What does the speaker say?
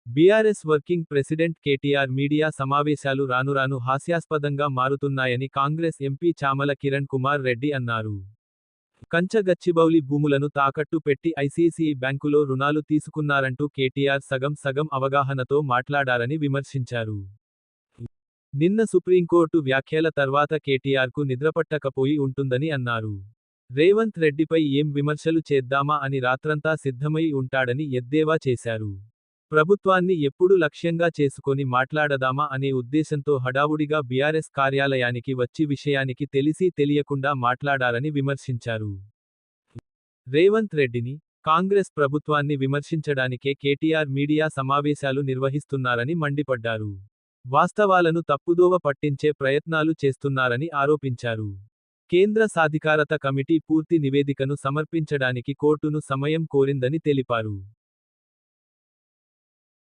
BRS working president KTR media సమావేశాలు రానురాను హాస్యాస్పదంగా మారుతున్నాయని కాంగ్రెస్ ఎంపీ చామల కిరణ్ కుమార్ రెడ్డి అన్నారు. కంచగచ్చిబౌలి భూములను తాకట్టు పెట్టి ఐసీఐసీఐ బ్యాంకులో రుణాలు తీసుకున్నారంటూ కేటీఆర్ సగం సగం అవగాహనతో మాట్లాడారని విమర్శించారు. నిన్న సుప్రీంకోర్టు వ్యాఖ్యల తర్వాత కేటీఆర్కు నిద్రపట్టకపోయి ఉంటుందని అన్నారు. రేవంత్ రెడ్డిపై ఏం విమర్శలు చేద్దామా అని రాత్రంతా సిద్ధమై ఉంటాడని ఎద్దేవా చేశారు. ప్రభుత్వాన్ని ఎప్పుడు లక్ష్యంగా చేసుకొని మాట్లాడదామా అనే ఉద్దేశంతో హడావుడిగా బీఆర్ఎస్ కార్యాలయానికి వచ్చి విషయానికి తెలిసి తెలియకుండా మాట్లాడారని విమర్శించారు. రేవంత్ రెడ్డిని, కాంగ్రెస్ ప్రభుత్వాన్ని విమర్శించడానికే కేటీఆర్ మీడియా సమావేశాలు నిర్వహిస్తున్నారని మండిపడ్డారు. వాస్తవాలను తప్పుదోవ పట్టించే ప్రయత్నాలు చేస్తున్నారని ఆరోపించారు. కేంద్ర సాధికారత కమిటీ పూర్తి నివేదికను సమర్పించడానికి కోర్టును సమయం కోరిందని తెలిపారు.